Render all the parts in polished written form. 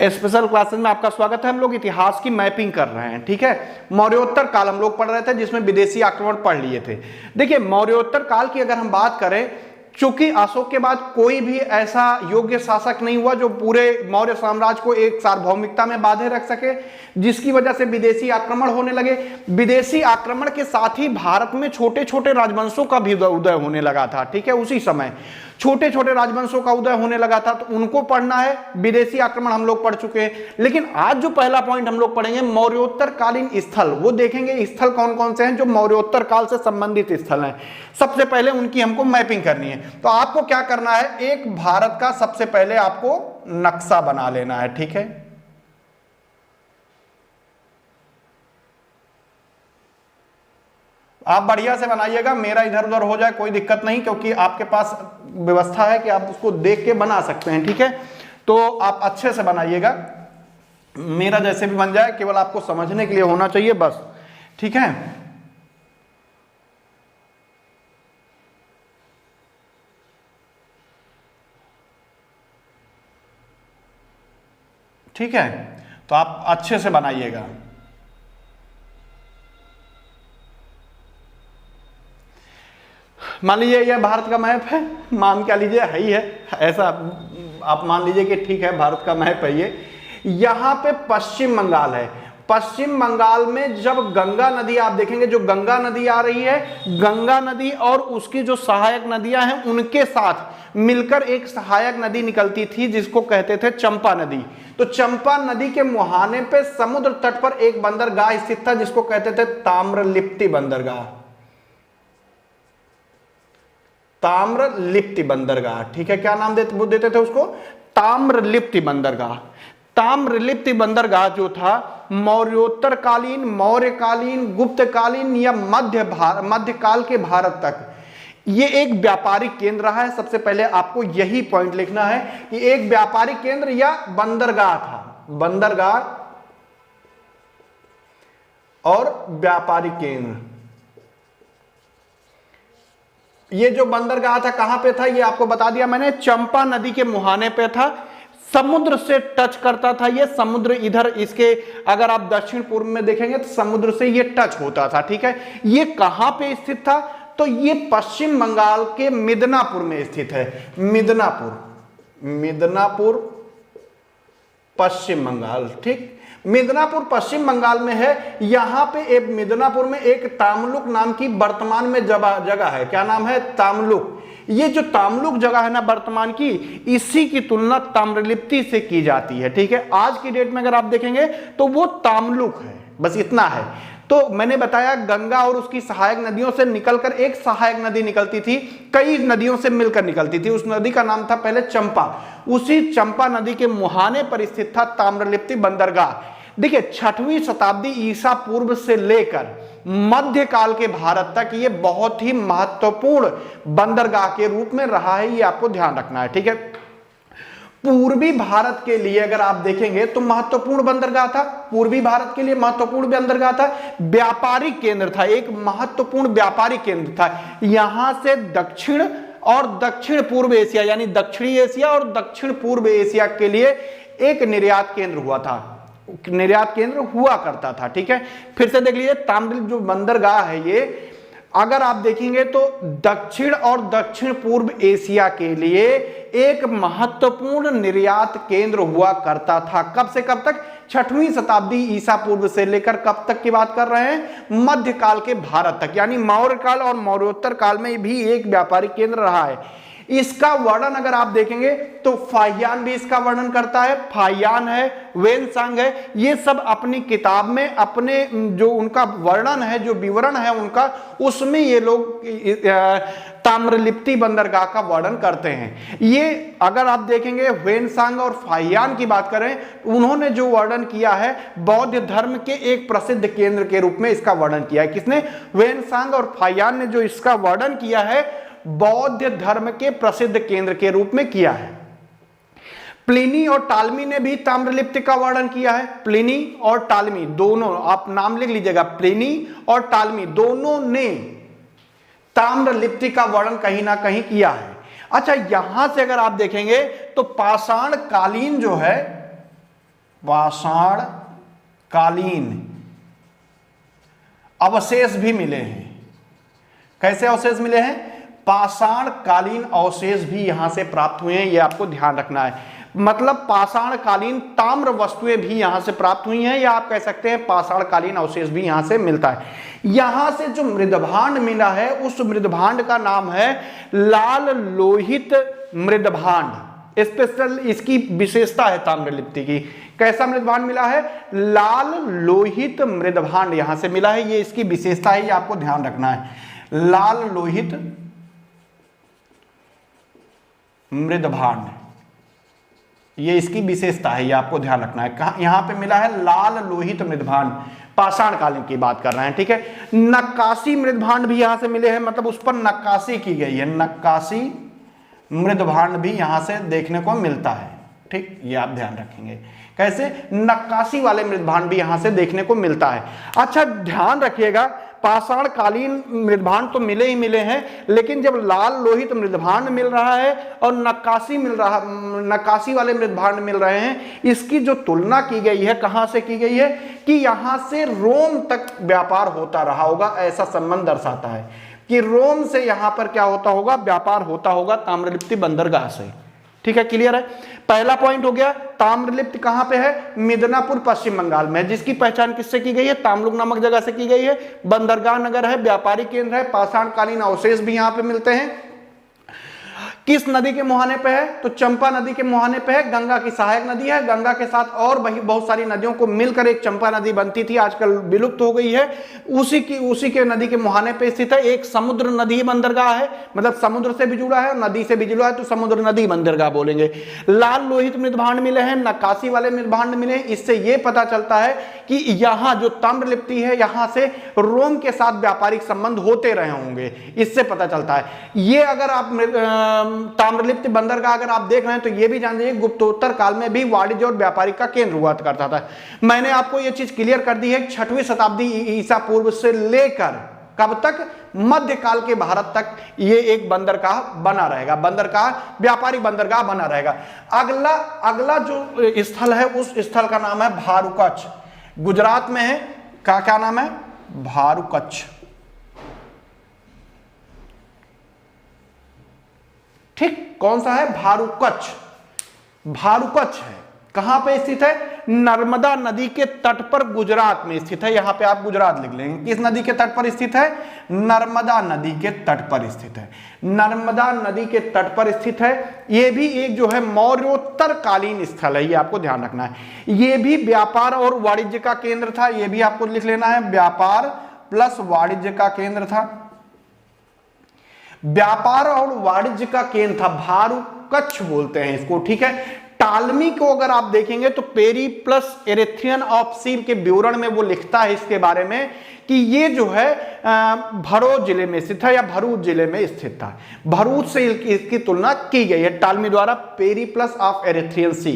Special classes में आपका स्वागत है। हम लोग इतिहास की मैपिंग कर रहे हैं, ठीक है। मौर्योत्तर काल हम लोग पढ़ रहे थे जिसमें विदेशी आक्रमण पढ़ लिए थे। देखिए मौर्योत्तर काल की अगर हम बात करें, चूंकि अशोक के बाद कोई भी ऐसा योग्य शासक नहीं हुआ जो पूरे मौर्य साम्राज्य को एक सार्वभौमिकता में बांधे रख सके, जिसकी वजह से विदेशी आक्रमण होने लगे। विदेशी आक्रमण के साथ ही भारत में छोटे छोटे राजवंशों का भी उदय होने लगा था, ठीक है। उसी समय छोटे छोटे राजवंशों का उदय होने लगा था, तो उनको पढ़ना है। विदेशी आक्रमण हम लोग पढ़ चुके हैं, लेकिन आज जो पहला पॉइंट हम लोग पढ़ेंगे मौर्योत्तर कालीन स्थल, वो देखेंगे स्थल कौन कौन से हैं जो मौर्योत्तर काल से संबंधित स्थल हैं। सबसे पहले उनकी हमको मैपिंग करनी है। तो आपको क्या करना है, एक भारत का सबसे पहले आपको नक्शा बना लेना है, ठीक है। आप बढ़िया से बनाइएगा, मेरा इधर उधर हो जाए कोई दिक्कत नहीं, क्योंकि आपके पास व्यवस्था है कि आप उसको देख के बना सकते हैं, ठीक है। तो आप अच्छे से बनाइएगा, मेरा जैसे भी बन जाए, केवल आपको समझने के लिए होना चाहिए बस, ठीक है। ठीक है, तो आप अच्छे से बनाइएगा। मान लीजिए यह भारत का मैप है, मान क्या लीजिए है ही है, ऐसा आप मान लीजिए कि ठीक है भारत का मैप है ये। यहां पे पश्चिम बंगाल है। पश्चिम बंगाल में जब गंगा नदी आप देखेंगे, जो गंगा नदी आ रही है, गंगा नदी और उसकी जो सहायक नदियां हैं उनके साथ मिलकर एक सहायक नदी निकलती थी जिसको कहते थे चंपा नदी। तो चंपा नदी के मुहाने पे समुद्र तट पर एक बंदरगाह स्थित था जिसको कहते थे ताम्रलिप्ति बंदरगाह। ताम्रलिप्ति बंदरगाह, ठीक है। क्या नाम देते थे उसको? ताम्रलिप्ति बंदरगाह। ताम्रलिप्ति बंदरगाह जो था मौर्योत्तर कालीन, मौर्यकालीन, गुप्तकालीन या मध्यकाल के भारत तक ये एक व्यापारिक केंद्र रहा है। सबसे पहले आपको यही पॉइंट लिखना है कि एक व्यापारिक केंद्र या बंदरगाह था। बंदरगाह और व्यापारिक केंद्र, ये जो बंदरगाह था कहां पे था ये आपको बता दिया मैंने, चंपा नदी के मुहाने पे था। समुद्र से टच करता था ये, समुद्र इधर इसके अगर आप दक्षिण पूर्व में देखेंगे तो समुद्र से ये टच होता था, ठीक है। ये कहां पे स्थित था? तो ये पश्चिम बंगाल के मिदनापुर में स्थित है। मिदनापुर पश्चिम बंगाल, ठीक। मिदनापुर पश्चिम बंगाल में है। यहां पे एक मिदनापुर में एक तामलुक नाम की वर्तमान में जगह है। क्या नाम है? तामलुक। ये जो तामलुक जगह है ना वर्तमान की, इसी की तुलना ताम्रलिप्ति से की जाती है, ठीक है। आज की डेट में अगर आप देखेंगे तो वो तामलुक है, बस इतना है। तो मैंने बताया गंगा और उसकी सहायक नदियों से निकलकर एक सहायक नदी निकलती थी, कई नदियों से मिलकर निकलती थी। उस नदी का नाम था पहले चंपा। उसी चंपा नदी के मुहाने पर स्थित था ताम्रलिप्ति बंदरगाह। देखिए 6वीं शताब्दी ईसा पूर्व से लेकर मध्यकाल के भारत तक ये बहुत ही महत्वपूर्ण बंदरगाह के रूप में रहा है, ये आपको ध्यान रखना है, ठीक है। पूर्वी भारत के लिए अगर आप देखेंगे तो महत्वपूर्ण बंदरगाह था, पूर्वी भारत के लिए महत्वपूर्ण बंदरगाह था, व्यापारिक केंद्र था, एक महत्वपूर्ण व्यापारिक केंद्र था। यहां से दक्षिण और दक्षिण पूर्व एशिया यानी दक्षिणी एशिया और दक्षिण पूर्व एशिया के लिए एक निर्यात केंद्र हुआ था, निर्यात केंद्र हुआ करता था, ठीक है। फिर से देख लीजिए ताम्रलिप्ति जो बंदरगाह है ये अगर आप देखेंगे तो दक्षिण और दक्षिण पूर्व एशिया के लिए एक महत्वपूर्ण निर्यात केंद्र हुआ करता था। कब से कब तक? 6वीं शताब्दी ईसा पूर्व से लेकर कब तक की बात कर रहे हैं? मध्यकाल के भारत तक, यानी मौर्य काल और मौर्योत्तर काल में भी एक व्यापारिक केंद्र रहा है। इसका वर्णन अगर आप देखेंगे तो फाहियान भी इसका वर्णन करता है, फाहियान है, वेनसांग है, ये सब अपनी किताब में अपने जो उनका वर्णन है, जो विवरण है उनका, उसमें ये लोग ताम्रलिप्ति बंदरगाह का वर्णन करते हैं। ये अगर आप देखेंगे वेनसांग और फाहियान की बात करें, उन्होंने जो वर्णन किया है बौद्ध धर्म के एक प्रसिद्ध केंद्र के रूप में इसका वर्णन किया है। किसने? वेनसांग और फाहियान ने जो इसका वर्णन किया है बौद्ध धर्म के प्रसिद्ध केंद्र के रूप में किया है। प्लिनी और टालमी ने भी ताम्रलिप्ति का वर्णन किया है। प्लिनी और टालमी दोनों, आप नाम लिख लीजिएगा, प्लिनी और टालमी दोनों ने ताम्रलिप्ति का वर्णन कहीं ना कहीं किया है। अच्छा, यहां से अगर आप देखेंगे तो पाषाण कालीन जो है, पाषाण कालीन अवशेष भी मिले हैं। कैसे अवशेष मिले हैं? पाषाण कालीन अवशेष भी यहां से प्राप्त हुए हैं, ये आपको ध्यान रखना है। मतलब पाषाण कालीन ताम्र वस्तुएं भी यहां से प्राप्त हुई हैं, या आप कह सकते हैं पाषाण कालीन अवशेष भी यहां से मिलता है। यहां से जो मृदभांड मिला है उस मृदभांड का नाम है लाल लोहित मृदभांड। स्पेशल इसकी विशेषता है ताम्रलिप्ति की। कैसा मृदभांड मिला है? लाल लोहित मृदभांड यहां से मिला है, ये इसकी विशेषता है, ये आपको ध्यान रखना है। लाल लोहित मृदभांड, ये इसकी विशेषता है, ये आपको ध्यान रखना है। कहां? यहां पे मिला है लाल लोहित मृदभांड, पाषाण कालीन की बात कर रहे हैं, ठीक है। नक्काशी मृदभांड भी यहां से मिले हैं, मतलब उस पर नक्काशी की गई है। नक्काशी मृदभांड भी यहां से देखने को मिलता है, ठीक, ये आप ध्यान रखेंगे। कैसे? नक्काशी वाले मृदभांड भी यहां से देखने को मिलता है। अच्छा ध्यान रखिएगा, पाषाण कालीन मृदभांड तो मिले ही मिले हैं, लेकिन जब लाल लोहित मृदभांड मिल रहा है और नक्काशी वाले मृदभांड मिल रहे हैं, इसकी जो तुलना की गई है कहां से की गई है कि यहां से रोम तक व्यापार होता रहा होगा, ऐसा संबंध दर्शाता है कि रोम से यहां पर क्या होता होगा? व्यापार होता होगा ताम्रलिप्ति बंदरगाह से। ठीक है, क्लियर है। पहला पॉइंट हो गया। ताम्रलिप्ति कहां पे है? मिदनापुर पश्चिम बंगाल में, जिसकी पहचान किससे की गई है? तामलुक नामक जगह से की गई है। बंदरगाह नगर है, व्यापारिक केंद्र है, पाषाण कालीन अवशेष भी यहां पे मिलते हैं। किस नदी के मुहाने पे है? तो चंपा नदी के मुहाने पे है। गंगा की सहायक नदी है। गंगा के साथ और बहुत सारी नदियों को मिलकर एक चंपा नदी बनती थी, आजकल विलुप्त हो गई है। उसी के नदी के मुहाने पे स्थित है। एक समुद्र नदी बंदरगाह है, मतलब समुद्र से भी जुड़ा है और नदी से भी जुड़ा है, तो समुद्र नदी बंदरगाह बोलेंगे। लाल लोहित मृदभांड मिले हैं, नक्काशी वाले मृदभांड मिले हैं। इससे यह पता चलता है कि यहां जो ताम्रलिप्ति है, यहां से रोम के साथ व्यापारिक संबंध होते रहे होंगे, इससे पता चलता है। ये अगर आप ताम्रलिप्ति बंदरगाह अगर आप देख रहे हैं तो ये भी जान लीजिए गुप्तोत्तर काल में भी वाणिज्य और व्यापारिक का केंद्र हुआ करता था। मैंने आपको ये चीज क्लियर कर दी है। 6वीं शताब्दी ईसा पूर्व से लेकर कब तक? मध्यकाल के भारत तक ये एक बंदरगाह बना रहेगा, बंदरगाह व्यापारिक बंदरगाह बना रहेगा। अगला जो स्थल है उस स्थल का नाम है भारूकच्छ, गुजरात में है। क्या नाम है? भारूकच्छ। ठीक, कौन सा है? भारूकच्छ। भारूकच्छ है, कहां पे स्थित है? नर्मदा नदी के तट पर गुजरात में स्थित है। यहां पे आप गुजरात लिख लेंगे। किस नदी के तट पर स्थित है? नर्मदा नदी के तट पर स्थित है। नर्मदा नदी के तट पर स्थित है। यह भी एक जो है मौर्योत्तर कालीन स्थल है, ये आपको ध्यान रखना है। यह भी व्यापार और वाणिज्य का केंद्र था, यह भी आपको लिख लेना है। व्यापार प्लस वाणिज्य का केंद्र था, व्यापार और वाणिज्य का केंद्र था। भारूकच्छ बोलते हैं इसको, ठीक है। टालमी को अगर आप देखेंगे तो पेरी प्लस एरेथ्रियन ऑफ सील के विवरण में वो लिखता है इसके बारे में कि ये जो है भरूच जिले में स्थित है या भरूच जिले में स्थित था। भरूच से इसकी तुलना की गई है टालमी द्वारा पेरी प्लस ऑफ एरेथ्रियन सी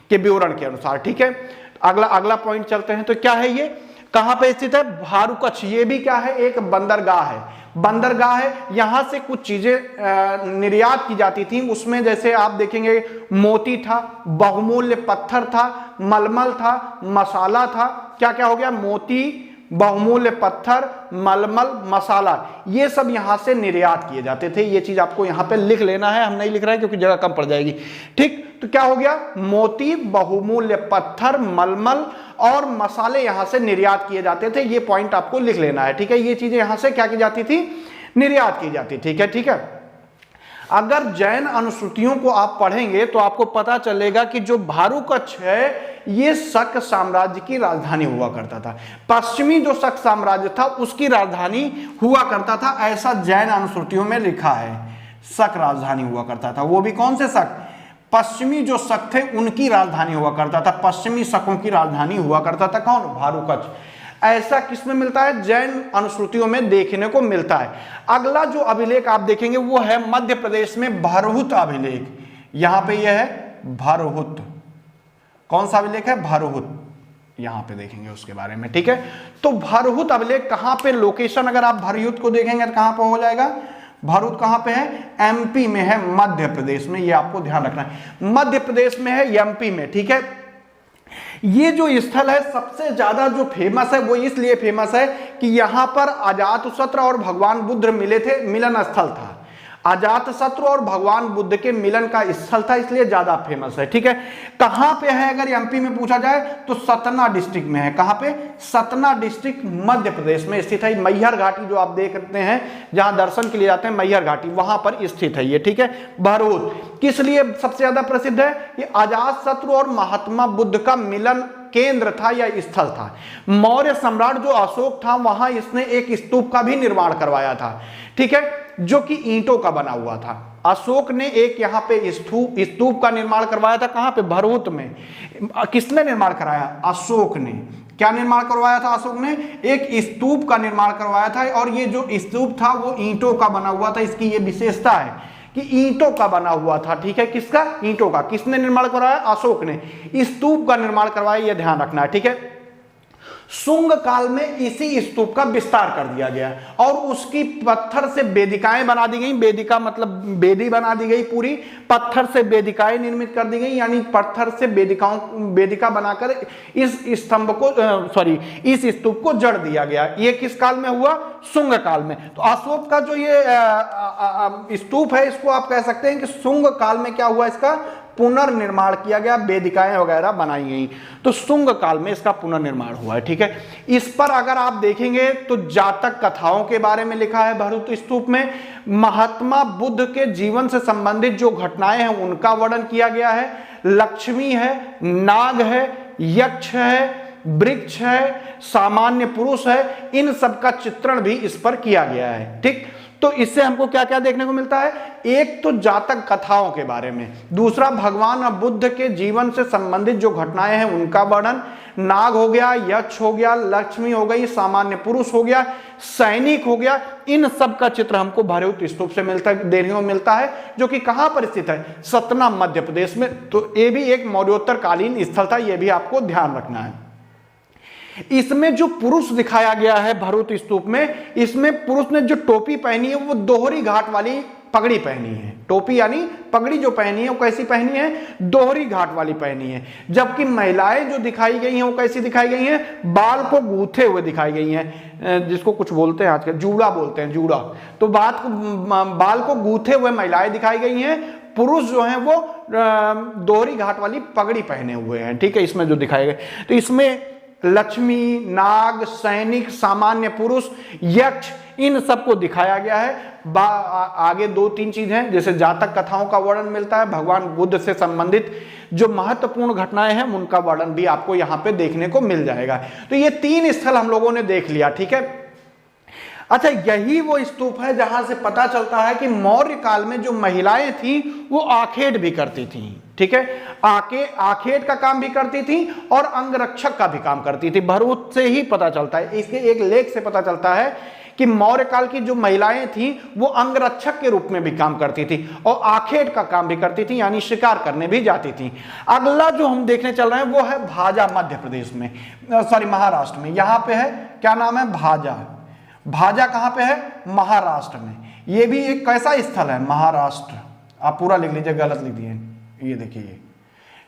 के विवरण के अनुसार, ठीक है। अगला पॉइंट चलते हैं। तो क्या है ये, कहां पे स्थित है? भारूकच्छ। ये भी क्या है? एक बंदरगाह है। बंदरगाह है, यहां से कुछ चीजें निर्यात की जाती थी। उसमें जैसे आप देखेंगे मोती था, बहुमूल्य पत्थर था, मलमल था, मसाला था। क्या क्या हो गया? मोती, बहुमूल्य पत्थर, मलमल, मसाला, ये सब यहां से निर्यात किए जाते थे। ये चीज आपको यहां पे लिख लेना है, हम नहीं लिख रहे हैं क्योंकि जगह कम पड़ जाएगी। ठीक, तो क्या हो गया? मोती, बहुमूल्य पत्थर, मलमल और मसाले यहां से निर्यात किए जाते थे। ये पॉइंट आपको लिख लेना है, ठीक है। ये चीजें यहां से क्या की जाती थी? निर्यात की जाती, ठीक है, ठीक है। अगर जैन अनुश्रुतियों को आप पढ़ेंगे तो आपको पता चलेगा कि जो भारूकच्छ है ये शक साम्राज्य की राजधानी हुआ करता था। पश्चिमी जो शक साम्राज्य था उसकी राजधानी हुआ करता था, ऐसा जैन अनुश्रुतियों में लिखा है। शक राजधानी हुआ करता था, वो भी कौन से शक? पश्चिमी जो शक थे उनकी राजधानी हुआ करता था। पश्चिमी शकों की राजधानी हुआ करता था कौन? भारूकच्छ। ऐसा किसमें मिलता है? जैन अनुश्रुतियों में देखने को मिलता है। अगला जो अभिलेख आप देखेंगे वो है मध्य प्रदेश में भरहुत अभिलेख। यहां पे यह है भरहुत। कौन सा अभिलेख है? भरहुत। यहां पे देखेंगे उसके बारे में, ठीक है। तो भरहुत अभिलेख कहां पे लोकेशन, अगर आप भरहुत को देखेंगे तो कहां पे हो जाएगा? भरहुत कहां पे है? एमपी में है, मध्य प्रदेश में। ये आपको ध्यान रखना है, मध्य प्रदेश में है, एमपी में, ठीक है। ये जो स्थल है सबसे ज्यादा जो फेमस है वो इसलिए फेमस है कि यहां पर अजातशत्रु और भगवान बुद्ध मिले थे, मिलन स्थल था। अजातशत्रु और भगवान बुद्ध के मिलन का स्थल था, इसलिए ज्यादा फेमस है। ठीक है, कहां पे है अगर एमपी में पूछा जाए तो सतना डिस्ट्रिक्ट में है। कहां पे? सतना डिस्ट्रिक्ट मध्य प्रदेश में स्थित है। मैहर घाटी जो आप देख सकते हैं, जहां दर्शन के लिए जाते हैं, मैहर घाटी वहां पर स्थित है ये। ठीक है, भरूच किस लिए सबसे ज्यादा प्रसिद्ध है? ये अजातशत्रु और महात्मा बुद्ध का मिलन केंद्र था या स्थल था। मौर्य सम्राट जो अशोक था वहां इसने एक स्तूप का भी निर्माण करवाया था। ठीक है, जो कि ईंटों का बना हुआ था। अशोक ने एक यहां पे स्तूप का निर्माण करवाया था। कहां पे? भरूच में। किसने निर्माण कराया? अशोक ने। क्या निर्माण करवाया था अशोक ने? एक स्तूप का निर्माण करवाया था, और ये जो स्तूप था वो ईंटों का बना हुआ था। इसकी ये विशेषता है कि ईंटों का बना हुआ था। ठीक है, किसका? ईंटों का। किसने निर्माण करवाया? अशोक ने। स्तूप का निर्माण करवाया, यह ध्यान रखना है। ठीक है, शुंग काल में इसी स्तूप का विस्तार कर दिया गया और उसकी पत्थर से वेदिकाएं बना दी गई। वेदिका मतलब वेदी बना दी गई पूरी, पत्थर से वेदिकाएं निर्मित कर दी गई, यानी पत्थर से वेदिका बनाकर इस स्तंभ को इस स्तूप को जड़ दिया गया। ये किस काल में हुआ? शुंग काल में। तो अशोक का जो ये स्तूप है, इसको आप कह सकते हैं कि शुंग काल में क्या हुआ? इसका पुनर्निर्माण किया गया, वेदिकाएं वगैरह बनाई गई, तो शुंग काल में इसका पुनर्निर्माण हुआ है। ठीक है, इस पर अगर आप देखेंगे तो जातक कथाओं के बारे में लिखा है भरूच स्तूप में। महात्मा बुद्ध के जीवन से संबंधित जो घटनाएं हैं उनका वर्णन किया गया है। लक्ष्मी है, नाग है, यक्ष है, वृक्ष है, सामान्य पुरुष है, इन सब का चित्रण भी इस पर किया गया है। ठीक, तो इससे हमको क्या क्या देखने को मिलता है? एक तो जातक कथाओं के बारे में, दूसरा भगवान बुद्ध के जीवन से संबंधित जो घटनाएं हैं उनका वर्णन, नाग हो गया, यक्ष हो गया, लक्ष्मी हो गई, सामान्य पुरुष हो गया, सैनिक हो गया, इन सब का चित्र हमको भरूच स्तूप से देखने को मिलता है, जो कि कहां पर स्थित है? सतना मध्य प्रदेश में। तो ये भी एक मौर्योत्तर कालीन स्थल था, यह भी आपको ध्यान रखना है। इसमें जो पुरुष दिखाया गया है भरूच स्तूप में, इसमें पुरुष ने जो टोपी पहनी है वो दोहरी घाट वाली पगड़ी पहनी है। टोपी यानी पगड़ी जो पहनी है वो कैसी पहनी है? दोहरी घाट वाली पहनी है। जबकि महिलाएं जो दिखाई गई हैं वो कैसी दिखाई गई हैं? बाल को गूंथे हुए दिखाई गई हैं, जिसको कुछ बोलते हैं आजकल जूड़ा बोलते हैं, जूड़ा। तो बाल को गूंथे हुए महिलाएं दिखाई गई हैं। पुरुष जो हैं वो दोहरी घाट वाली पगड़ी पहने हुए हैं। ठीक है, इसमें जो दिखाए गए, तो इसमें लक्ष्मी, नाग, सैनिक, सामान्य पुरुष, यक्ष, इन सबको दिखाया गया है। आगे 2-3 चीज हैं, जैसे जातक कथाओं का वर्णन मिलता है, भगवान बुद्ध से संबंधित जो महत्वपूर्ण घटनाएं हैं उनका वर्णन भी आपको यहां पे देखने को मिल जाएगा। तो ये 3 स्थल हम लोगों ने देख लिया। ठीक है, अच्छा, यही वो स्तूप है जहां से पता चलता है कि मौर्य काल में जो महिलाएं थी वो आखेट भी करती थी। ठीक है, आखेट का काम भी करती थी और अंगरक्षक का भी काम करती थी। भरूच से ही पता चलता है, इसके एक लेख से पता चलता है कि मौर्य काल की जो महिलाएं थी वो अंगरक्षक के रूप में भी काम करती थी और आखेट का काम भी करती थी, यानी शिकार करने भी जाती थी। अगला जो हम देखने चल रहे हैं वो है भाजा, मध्य प्रदेश में, महाराष्ट्र में। यहां पे है, क्या नाम है? भाजा। भाजा कहां पे है? महाराष्ट्र में। ये भी एक कैसा स्थल है? महाराष्ट्र। आप पूरा लिख लीजिए, गलत लिख दिए, ये देखिए।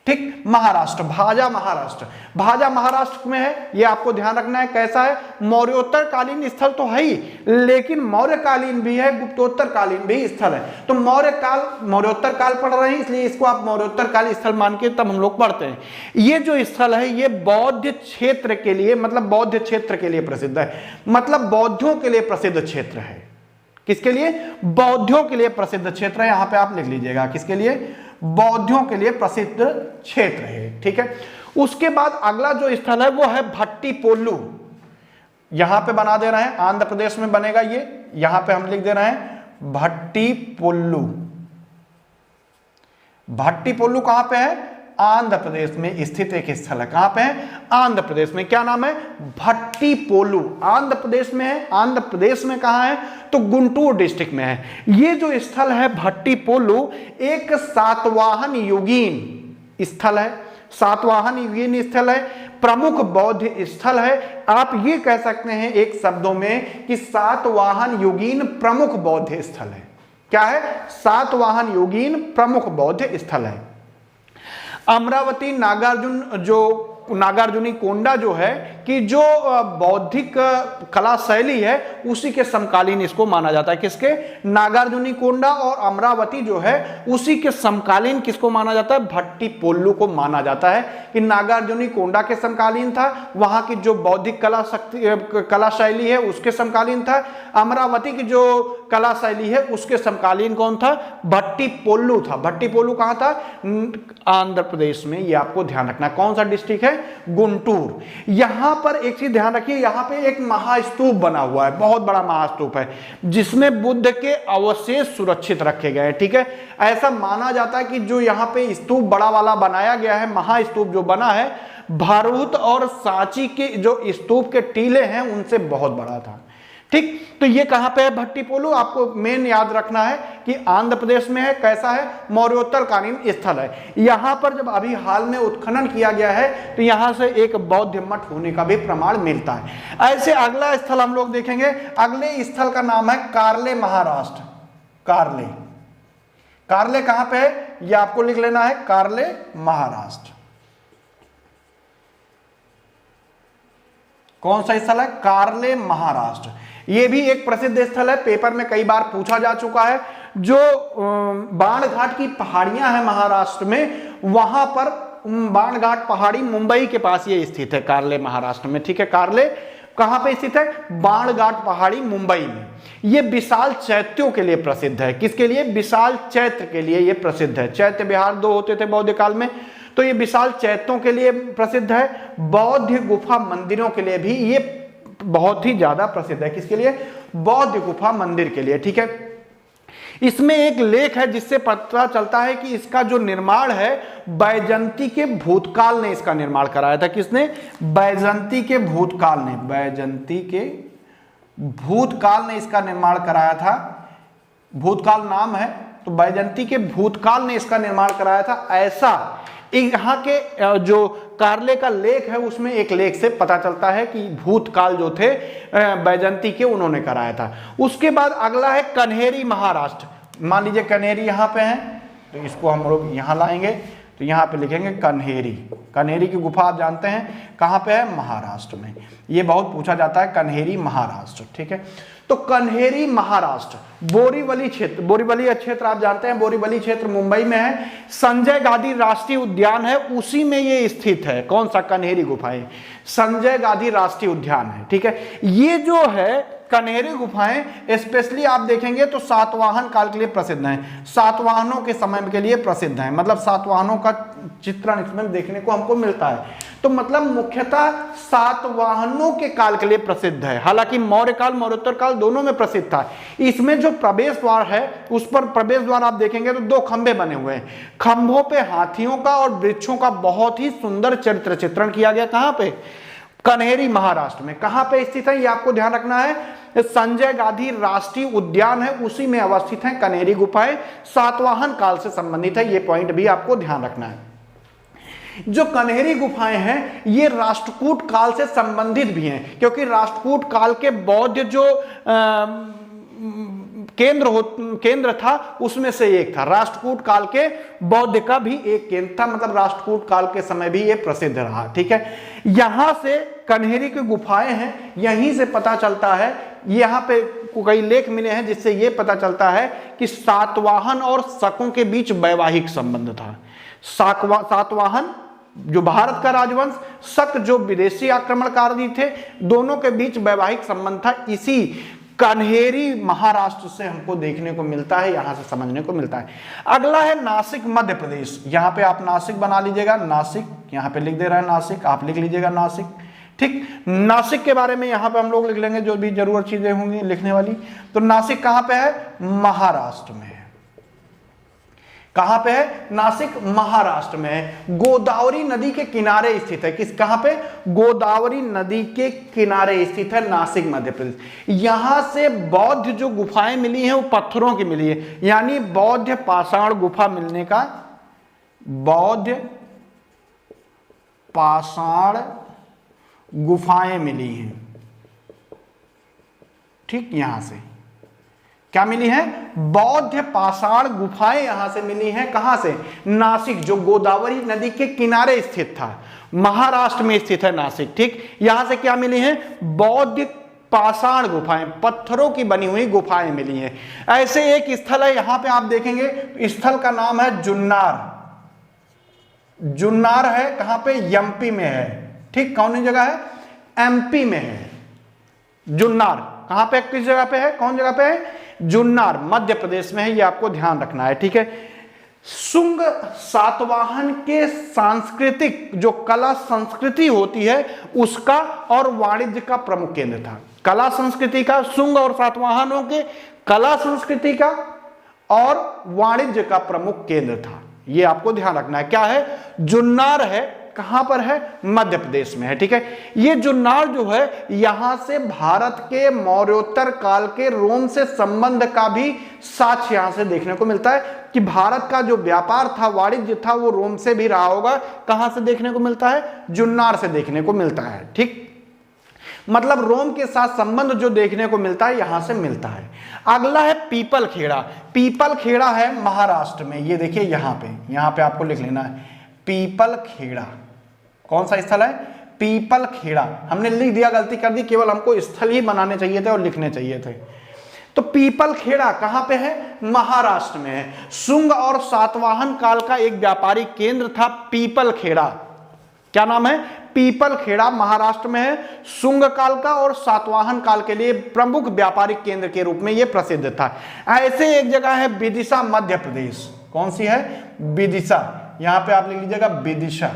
ठीक, महाराष्ट्र, भाजा महाराष्ट्र। भाजा महाराष्ट्र में है, ये आपको ध्यान रखना है। कैसा है? मौर्योत्तर कालीन स्थल तो है ही, लेकिन मौर्य कालीन भी है, गुप्तोत्तर कालीन भी स्थल है। तो मौर्योत्तर काल पढ़ रहे हैं, इसलिए इसको आप मौर्योत्तर काल स्थल मान के तब हम लोग पढ़ते हैं। ये जो स्थल है ये बौद्ध क्षेत्र के लिए, मतलब बौद्ध क्षेत्र के लिए प्रसिद्ध है, मतलब बौद्धों के लिए प्रसिद्ध क्षेत्र है। किसके लिए? बौद्धों के लिए प्रसिद्ध क्षेत्र है। यहां पे आप लिख लीजिएगा, किसके लिए? बौद्धों के लिए प्रसिद्ध क्षेत्र है। ठीक है, उसके बाद अगला जो स्थल है वो है भट्टीपोलु। यहां पे बना दे रहे हैं, आंध्र प्रदेश में बनेगा ये। यहां पे हम लिख दे रहे हैं भट्टीपोलु। भट्टीपोलु कहां पे है? आंध्र प्रदेश में स्थित एक स्थल है। कहां पे है? आंध्र प्रदेश में। क्या नाम है? भट्टीपोलु। आंध्र प्रदेश में है। आंध्र प्रदेश में कहां है? तो गुंटूर डिस्ट्रिक्ट में है। ये जो स्थल है भट्टीपोलु एक सातवाहन युगीन स्थल है। सातवाहन युगीन स्थल है, प्रमुख बौद्ध स्थल है। आप ये कह सकते हैं एक शब्दों में कि सातवाहन युगीन प्रमुख बौद्ध स्थल है। क्या है? सातवाहन युगीन प्रमुख बौद्ध स्थल है। अमरावती नागार्जुन जो नागार्जुनी कोंडा जो है कि जो बौद्धिक कला शैली है उसी के समकालीन इसको माना जाता है। किसके? नागार्जुनी कोंडा और अमरावती जो है उसी के समकालीन किसको माना जाता है? भट्टीप्रोलु को माना जाता है कि नागार्जुनी कोंडा के समकालीन था, वहां की जो बौद्धिक कला शैली है उसके समकालीन था। अमरावती की जो कला शैली है उसके समकालीन कौन था? भट्टीप्रोलु था। भट्टीप्रोलु कहां था? आंध्र प्रदेश में। ये आपको ध्यान रखना। कौन सा डिस्ट्रिक्ट है? गुंटूर। यहां पर एक चीज ध्यान रखिए, यहां पे एक महास्तूप बना हुआ है, बहुत बड़ा महास्तूप है जिसमें बुद्ध के अवशेष सुरक्षित रखे गए हैं। ठीक है, ऐसा माना जाता है कि जो यहां पे स्तूप बड़ा वाला बनाया गया है, महास्तूप जो बना है, भरूच और सांची के जो स्तूप के टीले हैं उनसे बहुत बड़ा था। ठीक, तो ये कहां पे है? भट्टीप्रोलु। आपको मेन याद रखना है कि आंध्र प्रदेश में है। कैसा है? मौर्योत्तर कालीन स्थल है। यहां पर जब अभी हाल में उत्खनन किया गया है तो यहां से एक बौद्ध मठ होने का भी प्रमाण मिलता है। ऐसे अगला स्थल हम लोग देखेंगे। अगले स्थल का नाम है कार्ले, महाराष्ट्र। कार्ले, कार्ले कहां पे है? यह आपको लिख लेना है, कार्ले महाराष्ट्र। कौन सा स्थल है? कार्ले महाराष्ट्र। यह भी एक प्रसिद्ध स्थल है, पेपर में कई बार पूछा जा चुका है। जो बाण घाट की पहाड़ियां हैं महाराष्ट्र में, वहां पर बाण घाट पहाड़ी मुंबई के पास ये स्थित है, कार्ले महाराष्ट्र में। ठीक है, कार्ले कहां पे स्थित है? बाण घाट पहाड़ी मुंबई में। ये विशाल चैत्यों के लिए प्रसिद्ध है। किसके लिए? विशाल चैत्य के लिए ये प्रसिद्ध है। चैत्य विहार 2 होते थे बौद्ध काल में, तो ये विशाल चैत्यों के लिए प्रसिद्ध है। बौद्ध गुफा मंदिरों के लिए भी ये बहुत ही ज्यादा प्रसिद्ध है। किसके लिए? बौद्ध गुफा मंदिर के लिए। ठीक है, इसमें एक लेख है जिससे पता चलता है कि इसका जो निर्माण है बैजंती के भूतकाल ने इसका निर्माण कराया था। किसने? बैजंती के भूतकाल ने, बैजंती के भूतकाल ने इसका निर्माण कराया था। भूतकाल नाम है, तो बैजंती के भूतकाल ने इसका निर्माण कराया था, ऐसा यहाँ के जो कार्ले का लेख है उसमें एक लेख से पता चलता है कि भूतकाल जो थे बैजंती के उन्होंने कराया था। उसके बाद अगला है कन्हेरी, महाराष्ट्र। मान लीजिए कन्हेरी यहाँ पे है, तो इसको हम लोग यहाँ लाएंगे, तो यहाँ पे लिखेंगे कन्हेरी। कन्हेरी की गुफा आप जानते हैं कहाँ पे है? महाराष्ट्र में। ये बहुत पूछा जाता है, कन्हेरी महाराष्ट्र। ठीक है, तो कन्हेरी महाराष्ट्र, बोरीवली क्षेत्र, बोरीवली क्षेत्र आप जानते हैं, बोरीवली क्षेत्र मुंबई में है। संजय गांधी राष्ट्रीय उद्यान है, उसी में ये स्थित है। कौन सा? कन्हेरी गुफाएं, संजय गांधी राष्ट्रीय उद्यान है। ठीक है, ये जो है कन्हेरी गुफाएं स्पेशली आप देखेंगे तो सातवाहन काल के लिए प्रसिद्ध हैं, सातवाहनों के समय के लिए प्रसिद्ध हैं। मतलब सातवाहनों का चित्रण इसमें देखने को हमको मिलता है, तो मतलब मुख्यतः सातवाहनों के काल के लिए प्रसिद्ध है। हालांकि मौर्य काल, मौर्योत्तर काल दोनों में प्रसिद्ध था। इसमें जो प्रवेश द्वार है उस पर प्रवेश द्वार आप देखेंगे तो 2 खंभे बने हुए हैं। खंभों पे हाथियों का और वृक्षों का बहुत ही सुंदर चरित्र चित्रण किया गया। कहां पे? कन्हेरी महाराष्ट्र में। कहां पे स्थित है ये आपको ध्यान रखना है। संजय गांधी राष्ट्रीय उद्यान है, उसी में अवस्थित है कन्हेरी गुफाएं, सातवाहन काल से संबंधित है। ये पॉइंट भी आपको ध्यान रखना है। जो कन्हेरी गुफाएं हैं ये राष्ट्रकूट काल से संबंधित भी हैं, क्योंकि राष्ट्रकूट काल के बौद्ध जो केंद्र था उसमें से एक था। राष्ट्रकूट काल के बौद्ध का भी एक केंद्र था, मतलब राष्ट्रकूट काल के समय भी ये प्रसिद्ध रहा। ठीक है, यहां से कन्हेरी की गुफाएं हैं, यहीं से पता चलता है, यहां पे कई लेख मिले हैं जिससे ये पता चलता है कि सातवाहन और शकों के बीच वैवाहिक संबंध था। सातवाहन जो भारत का राजवंश, शक जो विदेशी आक्रमणकारी थे, दोनों के बीच वैवाहिक संबंध था। इसी कन्हेरी महाराष्ट्र से हमको देखने को मिलता है, यहां से समझने को मिलता है। अगला है नासिक, मध्य प्रदेश। यहां पे आप नासिक बना लीजिएगा, नासिक यहां पे लिख दे रहा है, नासिक आप लिख लीजिएगा नासिक। ठीक, नासिक के बारे में यहां पे हम लोग लिख लेंगे जो भी जरूरत चीजें होंगी लिखने वाली। तो नासिक कहां पे है? महाराष्ट्र में है। कहां पे है? नासिक महाराष्ट्र में है। गोदावरी नदी के किनारे स्थित है। किस कहां पे? गोदावरी नदी के किनारे स्थित है नासिक, मध्य प्रदेश। यहां से बौद्ध जो गुफाएं मिली हैं वो पत्थरों की मिली है, यानी बौद्ध पाषाण गुफा मिलने का, बौद्ध पाषाण गुफाएं मिली हैं। ठीक, यहां से क्या मिली है? बौद्ध पाषाण गुफाएं यहां से मिली हैं। कहां से? नासिक, जो गोदावरी नदी के किनारे स्थित था महाराष्ट्र में स्थित है नासिक। ठीक, यहां से क्या मिली है? बौद्ध पाषाण गुफाएं, पत्थरों की बनी हुई गुफाएं मिली हैं। ऐसे एक स्थल है, यहां पे आप देखेंगे स्थल का नाम है जुन्नार। जुन्नार है कहां पे? एमपी में है। ठीक, कौन सी जगह है? एमपी में है जुन्नार। कहां पे, किस जगह पे है, कौन जगह पे है? जुन्नार, मध्य प्रदेश में है, ये आपको ध्यान रखना है। ठीक है, शुंग सातवाहन के सांस्कृतिक जो कला संस्कृति होती है उसका और वाणिज्य का प्रमुख केंद्र था। कला संस्कृति का, शुंग और सातवाहनों के कला संस्कृति का और वाणिज्य का प्रमुख केंद्र था। ये आपको ध्यान रखना है। क्या है? जुन्नार है, कहां पर है? मध्य प्रदेश में है। ठीक है, ये जुन्नार जो है यहां से भारत के मौर्योत्तर काल के रोम से संबंध का भी साक्ष्य यहां से देखने को मिलता है कि भारत का जो व्यापार था, वाणिज्य था, वो रोम से भी रहा होगा। कहां से देखने को मिलता है? जुन्नार से देखने को मिलता है। ठीक, मतलब रोम के साथ संबंध जो देखने को मिलता है यहां से मिलता है। अगला है पीपल खेड़ा। पीपल खेड़ा है महाराष्ट्र में, ये देखिए यहां पे आपको लिख लेना है पीपल खेड़ा। कौन सा स्थल है? पीपल खेड़ा। हमने लिख दिया, गलती कर दी, केवल हमको स्थल ही बनाने चाहिए थे और लिखने चाहिए थे। तो पीपल खेड़ा कहां पे है? महाराष्ट्र में है। शुंग और सातवाहन काल का एक व्यापारिक केंद्र था पीपल खेड़ा। क्या नाम है? पीपल खेड़ा, महाराष्ट्र में है। शुंग काल का और सातवाहन काल के लिए प्रमुख व्यापारिक केंद्र के रूप में यह प्रसिद्ध था। ऐसे एक जगह है विदिशा, मध्य प्रदेश। कौन सी है? विदिशा। यहां पे आप लिख लीजिएगा विदिशा।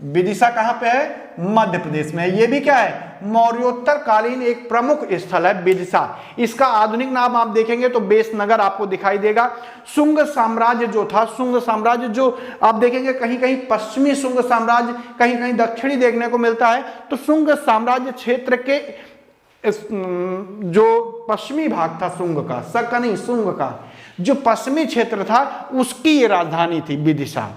विदिशा कहां पे है? मध्य प्रदेश में। ये भी क्या है? मौर्योत्तर कालीन एक प्रमुख स्थल है विदिशा। इसका आधुनिक नाम आप देखेंगे तो बेसनगर आपको दिखाई देगा। शुंग साम्राज्य जो था, शुंग साम्राज्य जो आप देखेंगे कहीं कहीं पश्चिमी शुंग साम्राज्य, कहीं कहीं दक्षिणी देखने को मिलता है। तो शुंग साम्राज्य क्षेत्र के जो पश्चिमी भाग था शुंग का, सकनी शुंग का जो पश्चिमी क्षेत्र था उसकी ये राजधानी थी विदिशा।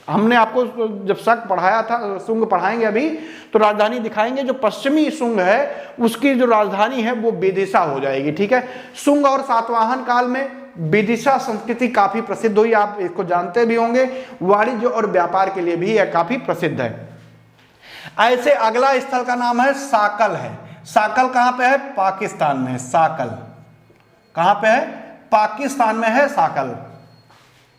हमने आपको जब शक पढ़ाया था, शुंग पढ़ाएंगे अभी तो राजधानी दिखाएंगे। जो पश्चिमी शुंग है उसकी जो राजधानी है वो विदिशा हो जाएगी। ठीक है, शुंग और सातवाहन काल में विदिशा संस्कृति काफी प्रसिद्ध हुई, आप इसको जानते भी होंगे। वाणिज्य और व्यापार के लिए भी यह काफी प्रसिद्ध है। ऐसे अगला स्थल का नाम है साकल है। साकल कहां पे है? पाकिस्तान में। साकल कहां पे है? पाकिस्तान में है साकल।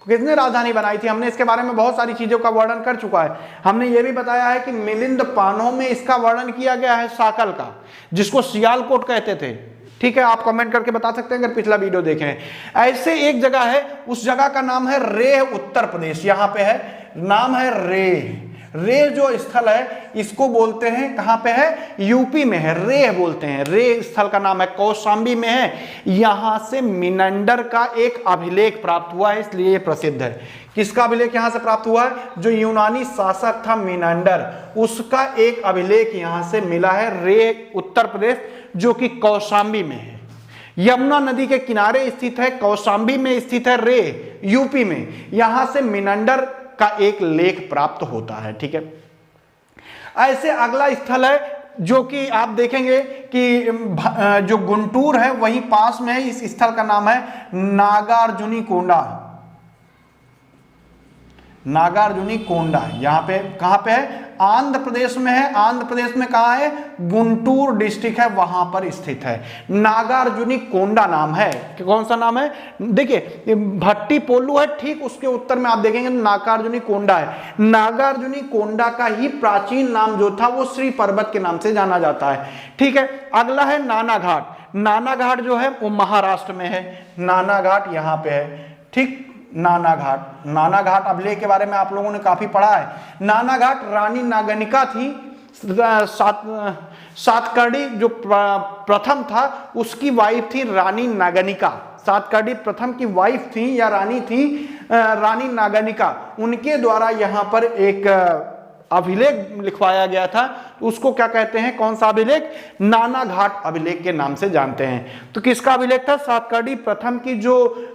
किसने राजधानी बनाई थी? हमने इसके बारे में बहुत सारी चीजों का वर्णन कर चुका है। हमने ये भी बताया है कि मिलिंद पानों में इसका वर्णन किया गया है साकल का, जिसको सियालकोट कहते थे। ठीक है, आप कमेंट करके बता सकते हैं अगर पिछला वीडियो देखे हैं। ऐसे एक जगह है, उस जगह का नाम है रेह, उत्तर प्रदेश। यहां पे है, नाम है रेह। रेह जो स्थल है इसको बोलते हैं, कहां पे है? यूपी में है, रेह बोलते हैं। रेह स्थल का नाम है, कौशाम्बी में है। यहां से मिनंडर का एक अभिलेख प्राप्त हुआ है, इसलिए प्रसिद्ध है। किसका अभिलेख यहां से प्राप्त हुआ है? जो यूनानी शासक था मिनंडर, उसका एक अभिलेख यहां से मिला है। रेह उत्तर प्रदेश, जो कि कौशाम्बी में है, यमुना नदी के किनारे स्थित है। कौशाम्बी में स्थित है रेह, यूपी में। यहां से मिनंडर का एक लेख प्राप्त होता है। ठीक है, ऐसे अगला स्थल है जो कि आप देखेंगे कि जो गुंटूर है वहीं पास में है। इस स्थल का नाम है नागार्जुनी कोंडा। नागार्जुनी कोंडा यहां पे कहां पे है? आंध्र प्रदेश में है। आंध्र प्रदेश में कहां है? गुंटूर डिस्ट्रिक्ट है, वहां पर स्थित है। नागार्जुनी कोंडा नाम है। कौन सा नाम है? देखिए भट्टी पोलू है, ठीक उसके उत्तर में आप देखेंगे नागार्जुनी कोंडा है। नागार्जुनी कोंडा का ही प्राचीन नाम जो था वो श्री पर्वत के नाम से जाना जाता है। ठीक है, अगला है नाना घाट। नाना घाट जो है वो महाराष्ट्र में है। नाना घाट यहां पे है। ठीक, नाना घाट। नाना घाट अभिलेख के बारे में आप लोगों ने काफी पढ़ा है। नाना घाट रानी नागनिका थी, सातकर्णी जो प्रथम था उसकी वाइफ थी रानी नागनिका। सातकर्णी प्रथम की वाइफ थी या रानी थी रानी नागनिका। उनके द्वारा यहाँ पर एक अभिलेख लिखवाया गया था, उसको क्या कहते हैं? कौन सा अभिलेख? नाना घाट अभिलेख के नाम से जानते हैं। तो किसका अभिलेख था? सातकर्णी प्रथम की जो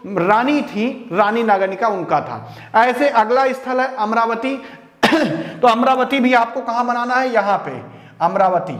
रानी थी रानी नागनिका, उनका था। ऐसे अगला स्थल है अमरावती। तो अमरावती भी आपको कहां बनाना है? यहां पे अमरावती।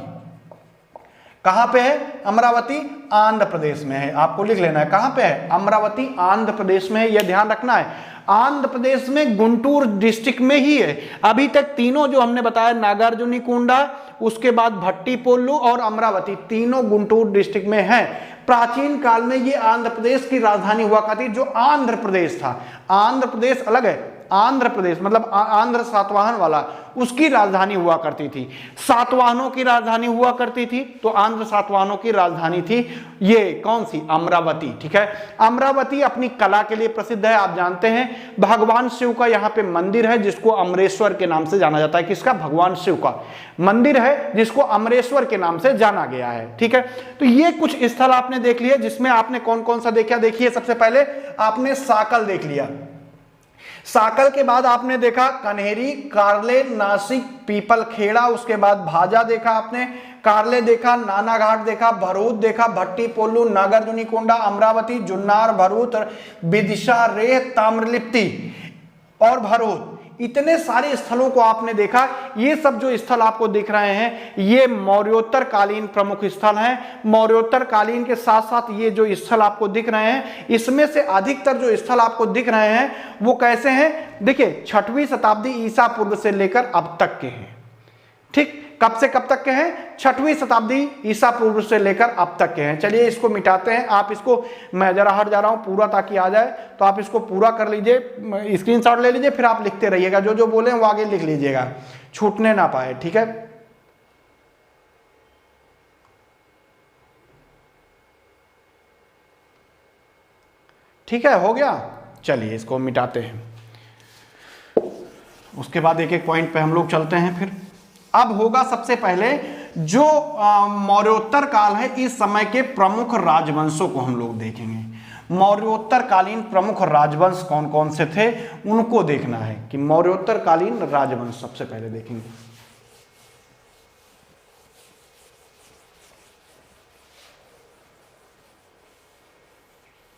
कहां पे है? अमरावती आंध्र प्रदेश में है। आपको लिख लेना है कहां पे है? अमरावती आंध्र प्रदेश में है, यह ध्यान रखना है। आंध्र प्रदेश में गुंटूर डिस्ट्रिक्ट में ही है। अभी तक तीनों जो हमने बताया, नागार्जुनीकोंडा, उसके बाद भट्टीप्रोलु और अमरावती, तीनों गुंटूर डिस्ट्रिक्ट में है। प्राचीन काल में ये आंध्र प्रदेश की राजधानी हुआ करती, जो आंध्र प्रदेश था। आंध्र प्रदेश अलग है, आंध्र प्रदेश मतलब आंध्र सातवाहन वाला, उसकी राजधानी हुआ करती थी। सातवाहनों की राजधानी हुआ करती थी, तो आंध्र सातवाहनों की राजधानी थी ये कौन सी? अमरावती। ठीक है, अमरावती अपनी कला के लिए प्रसिद्ध है। आप जानते हैं भगवान शिव का यहाँ पे मंदिर है, जिसको अमरेश्वर के नाम से जाना जाता है। किसका? भगवान शिव का मंदिर है, जिसको अमरेश्वर के नाम से जाना गया है। ठीक है, तो ये कुछ स्थल आपने देख लिया, जिसमें आपने कौन कौन सा देखा? देखिए, सबसे पहले आपने साकल देख लिया। साकल के बाद आपने देखा कन्हेरी, कारले, नासिक, पीपल खेड़ा, उसके बाद भाजा देखा आपने, कारले देखा, नानाघाट देखा, भरूच देखा, भट्टीप्रोलु, नागार्जुनीकोंडा, अमरावती, जुन्नार, भरूच, विदिशा, रेह, ताम्रलिप्ति और भरूच, इतने सारे स्थलों को आपने देखा। ये सब जो स्थल आपको दिख रहे हैं, ये मौर्योत्तर कालीन प्रमुख स्थल हैं। मौर्योत्तर कालीन के साथ साथ ये जो स्थल आपको दिख रहे हैं, इसमें से अधिकतर जो स्थल आपको दिख रहे हैं वो कैसे हैं? देखिए, 6वीं शताब्दी ईसा पूर्व से लेकर अब तक के हैं। ठीक, कब से कब तक के हैं? 6वीं शताब्दी ईसा पूर्व से लेकर अब तक के हैं। चलिए इसको मिटाते हैं। आप इसको, मैं जरा हट जा रहा हूं पूरा ताकि आ जाए, तो आप इसको पूरा कर लीजिए, स्क्रीनशॉट ले लीजिए, फिर आप लिखते रहिएगा, जो जो बोले वो आगे लिख लीजिएगा, छूटने ना पाए। ठीक है, ठीक है, हो गया। चलिए इसको मिटाते हैं, उसके बाद एक एक पॉइंट पे हम लोग चलते हैं। फिर अब होगा सबसे पहले जो मौर्योत्तर काल है, इस समय के प्रमुख राजवंशों को हम लोग देखेंगे। मौर्योत्तर कालीन प्रमुख राजवंश कौन कौन से थे, उनको देखना है कि मौर्योत्तर कालीन राजवंश सबसे पहले देखेंगे।